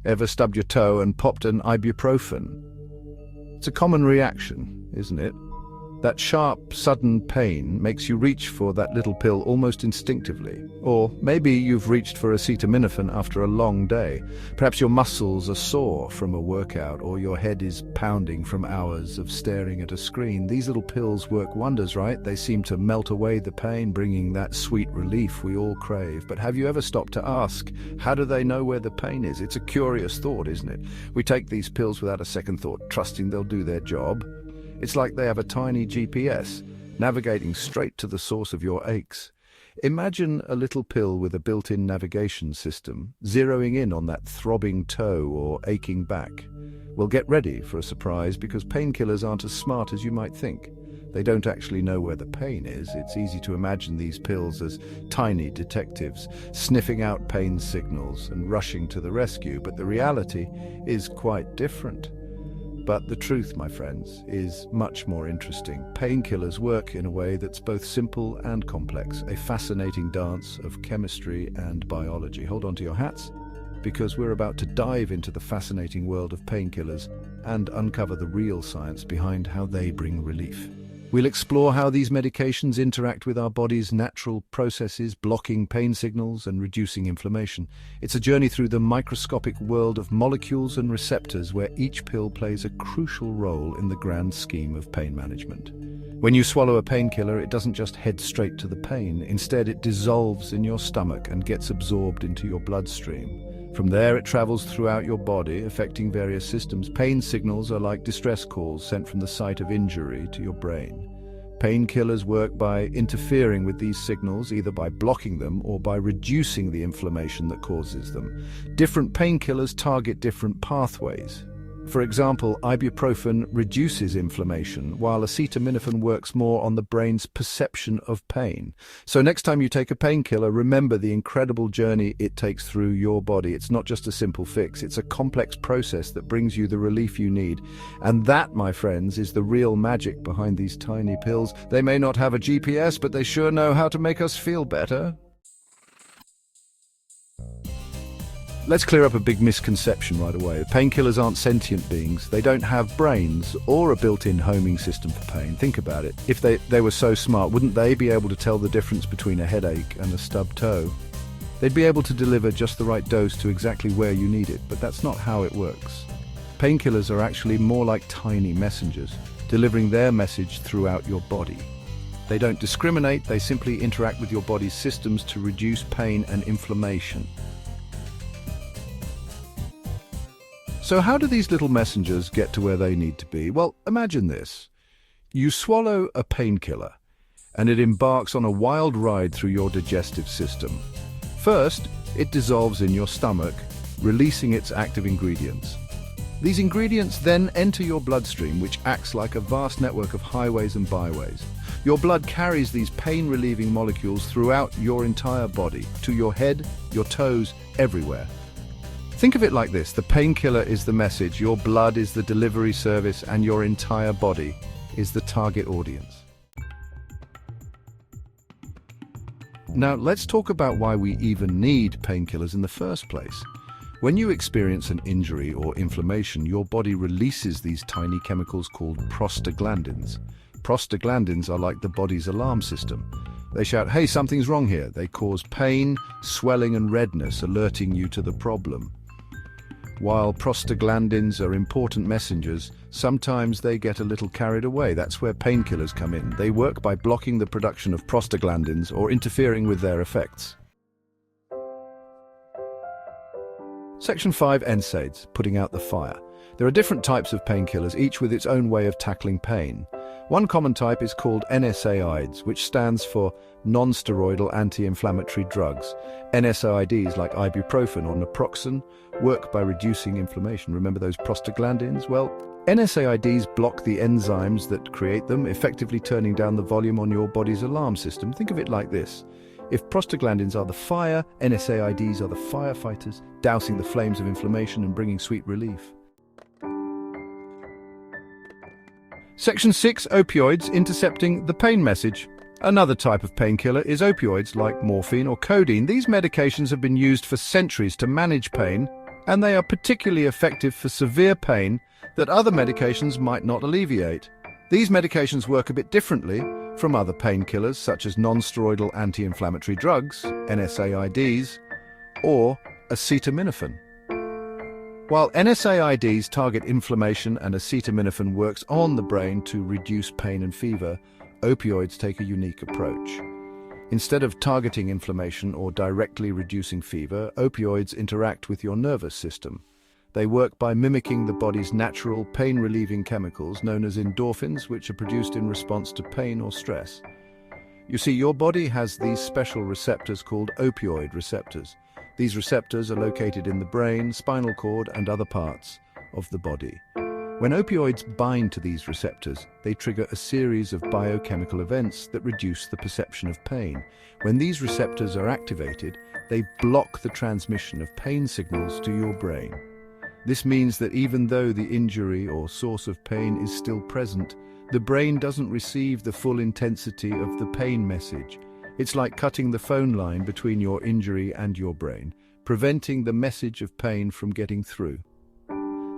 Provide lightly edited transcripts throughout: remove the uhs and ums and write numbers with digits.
Ever stubbed your toe and popped an ibuprofen? It's a common reaction, isn't it? That sharp, sudden pain makes you reach for that little pill almost instinctively. Or maybe you've reached for acetaminophen after a long day. Perhaps your muscles are sore from a workout, or your head is pounding from hours of staring at a screen. These little pills work wonders, right? They seem to melt away the pain, bringing that sweet relief we all crave. But have you ever stopped to ask, how do they know where the pain is? It's a curious thought, isn't it? We take these pills without a second thought, trusting they'll do their job. It's like they have a tiny GPS, navigating straight to the source of your aches. Imagine a little pill with a built-in navigation system, zeroing in on that throbbing toe or aching back. Well, get ready for a surprise, because painkillers aren't as smart as you might think. They don't actually know where the pain is. It's easy to imagine these pills as tiny detectives, sniffing out pain signals and rushing to the rescue, but the reality is quite different. But the truth, my friends, is much more interesting. Painkillers work in a way that's both simple and complex, a fascinating dance of chemistry and biology. Hold on to your hats, because we're about to dive into the fascinating world of painkillers and uncover the real science behind how they bring relief. We'll explore how these medications interact with our body's natural processes, blocking pain signals and reducing inflammation. It's a journey through the microscopic world of molecules and receptors, where each pill plays a crucial role in the grand scheme of pain management. When you swallow a painkiller, it doesn't just head straight to the pain. Instead, it dissolves in your stomach and gets absorbed into your bloodstream. From there, it travels throughout your body, affecting various systems. Pain signals are like distress calls sent from the site of injury to your brain. Painkillers work by interfering with these signals, either by blocking them or by reducing the inflammation that causes them. Different painkillers target different pathways. For example, ibuprofen reduces inflammation, while acetaminophen works more on the brain's perception of pain. So next time you take a painkiller, remember the incredible journey it takes through your body. It's not just a simple fix, it's a complex process that brings you the relief you need. And that, my friends, is the real magic behind these tiny pills. They may not have a GPS, but they sure know how to make us feel better. Let's clear up a big misconception right away. Painkillers aren't sentient beings. They don't have brains or a built-in homing system for pain. Think about it. If they were so smart, wouldn't they be able to tell the difference between a headache and a stubbed toe? They'd be able to deliver just the right dose to exactly where you need it, but that's not how it works. Painkillers are actually more like tiny messengers, delivering their message throughout your body. They don't discriminate, they simply interact with your body's systems to reduce pain and inflammation. So how do these little messengers get to where they need to be? Well, imagine this. You swallow a painkiller, and it embarks on a wild ride through your digestive system. First, it dissolves in your stomach, releasing its active ingredients. These ingredients then enter your bloodstream, which acts like a vast network of highways and byways. Your blood carries these pain-relieving molecules throughout your entire body, to your head, your toes, everywhere. Think of it like this: the painkiller is the message, your blood is the delivery service, and your entire body is the target audience. Now, let's talk about why we even need painkillers in the first place. When you experience an injury or inflammation, your body releases these tiny chemicals called prostaglandins. Prostaglandins are like the body's alarm system. They shout, "Hey, something's wrong here." They cause pain, swelling, and redness, alerting you to the problem. While prostaglandins are important messengers, sometimes they get a little carried away. That's where painkillers come in. They work by blocking the production of prostaglandins or interfering with their effects. Section 5, NSAIDs, putting out the fire. There are different types of painkillers, each with its own way of tackling pain. One common type is called NSAIDs, which stands for non-steroidal anti-inflammatory drugs. NSAIDs, like ibuprofen or naproxen, work by reducing inflammation. Remember those prostaglandins? Well, NSAIDs block the enzymes that create them, effectively turning down the volume on your body's alarm system. Think of it like this. If prostaglandins are the fire, NSAIDs are the firefighters, dousing the flames of inflammation and bringing sweet relief. Section 6, opioids, intercepting the pain message. Another type of painkiller is opioids like morphine or codeine. These medications have been used for centuries to manage pain, and they are particularly effective for severe pain that other medications might not alleviate. These medications work a bit differently from other painkillers such as non-steroidal anti-inflammatory drugs, NSAIDs, or acetaminophen. While NSAIDs target inflammation and acetaminophen works on the brain to reduce pain and fever, opioids take a unique approach. Instead of targeting inflammation or directly reducing fever, opioids interact with your nervous system. They work by mimicking the body's natural pain-relieving chemicals known as endorphins, which are produced in response to pain or stress. You see, your body has these special receptors called opioid receptors. These receptors are located in the brain, spinal cord, and other parts of the body. When opioids bind to these receptors, they trigger a series of biochemical events that reduce the perception of pain. When these receptors are activated, they block the transmission of pain signals to your brain. This means that even though the injury or source of pain is still present, the brain doesn't receive the full intensity of the pain message. It's like cutting the phone line between your injury and your brain, preventing the message of pain from getting through.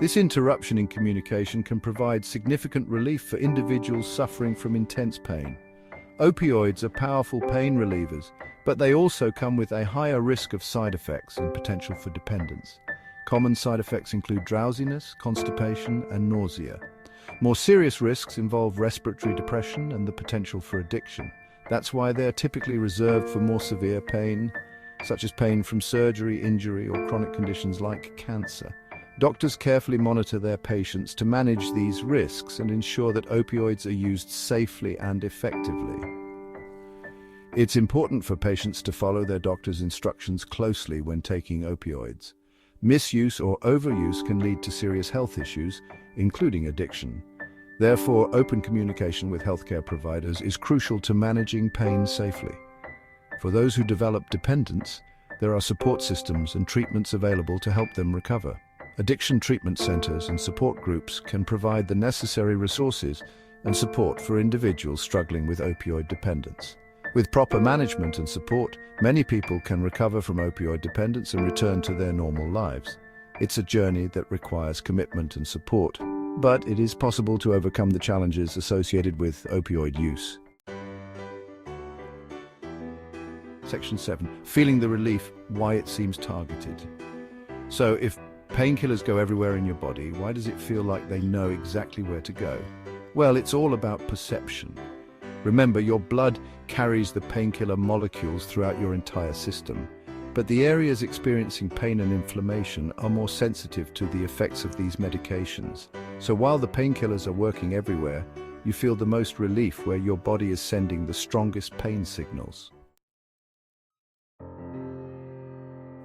This interruption in communication can provide significant relief for individuals suffering from intense pain. Opioids are powerful pain relievers, but they also come with a higher risk of side effects and potential for dependence. Common side effects include drowsiness, constipation, and nausea. More serious risks involve respiratory depression and the potential for addiction. That's why they are typically reserved for more severe pain, such as pain from surgery, injury, or chronic conditions like cancer. Doctors carefully monitor their patients to manage these risks and ensure that opioids are used safely and effectively. It's important for patients to follow their doctor's instructions closely when taking opioids. Misuse or overuse can lead to serious health issues, including addiction. Therefore, open communication with healthcare providers is crucial to managing pain safely. For those who develop dependence, there are support systems and treatments available to help them recover. Addiction treatment centers and support groups can provide the necessary resources and support for individuals struggling with opioid dependence. With proper management and support, many people can recover from opioid dependence and return to their normal lives. It's a journey that requires commitment and support, but it is possible to overcome the challenges associated with opioid use. Section 7. Feeling the relief, why it seems targeted. So if painkillers go everywhere in your body, why does it feel like they know exactly where to go? Well, it's all about perception. Remember, your blood carries the painkiller molecules throughout your entire system, but the areas experiencing pain and inflammation are more sensitive to the effects of these medications. So while the painkillers are working everywhere, you feel the most relief where your body is sending the strongest pain signals.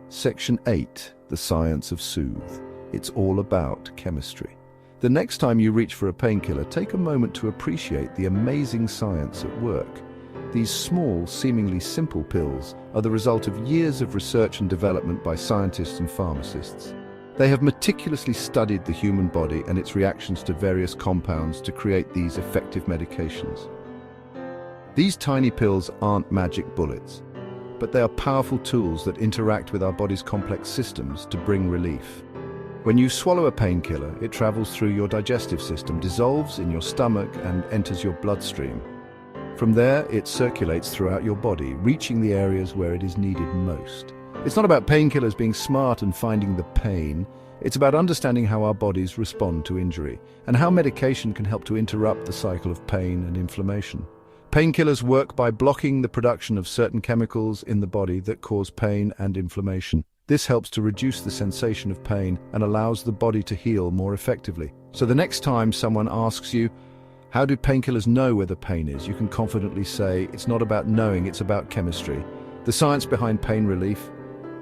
Section 8. The science of soothe. It's all about chemistry. The next time you reach for a painkiller, take a moment to appreciate the amazing science at work. These small, seemingly simple pills are the result of years of research and development by scientists and pharmacists. They have meticulously studied the human body and its reactions to various compounds to create these effective medications. These tiny pills aren't magic bullets, but they are powerful tools that interact with our body's complex systems to bring relief. When you swallow a painkiller, it travels through your digestive system, dissolves in your stomach, and enters your bloodstream. From there, it circulates throughout your body, reaching the areas where it is needed most. It's not about painkillers being smart and finding the pain. It's about understanding how our bodies respond to injury, and how medication can help to interrupt the cycle of pain and inflammation. Painkillers work by blocking the production of certain chemicals in the body that cause pain and inflammation. This helps to reduce the sensation of pain and allows the body to heal more effectively. So the next time someone asks you, how do painkillers know where the pain is? You can confidently say, it's not about knowing, it's about chemistry. The science behind pain relief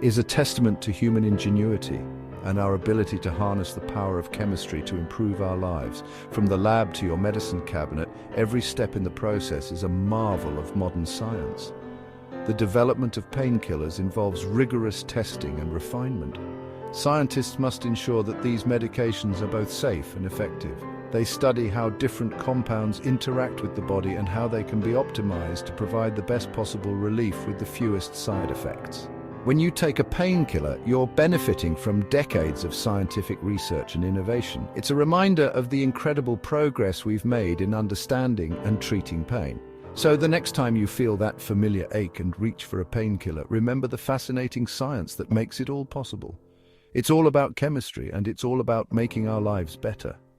is a testament to human ingenuity and our ability to harness the power of chemistry to improve our lives. From the lab to your medicine cabinet, every step in the process is a marvel of modern science. The development of painkillers involves rigorous testing and refinement. Scientists must ensure that these medications are both safe and effective. They study how different compounds interact with the body and how they can be optimized to provide the best possible relief with the fewest side effects. When you take a painkiller, you're benefiting from decades of scientific research and innovation. It's a reminder of the incredible progress we've made in understanding and treating pain. So the next time you feel that familiar ache and reach for a painkiller, remember the fascinating science that makes it all possible. It's all about chemistry, and it's all about making our lives better.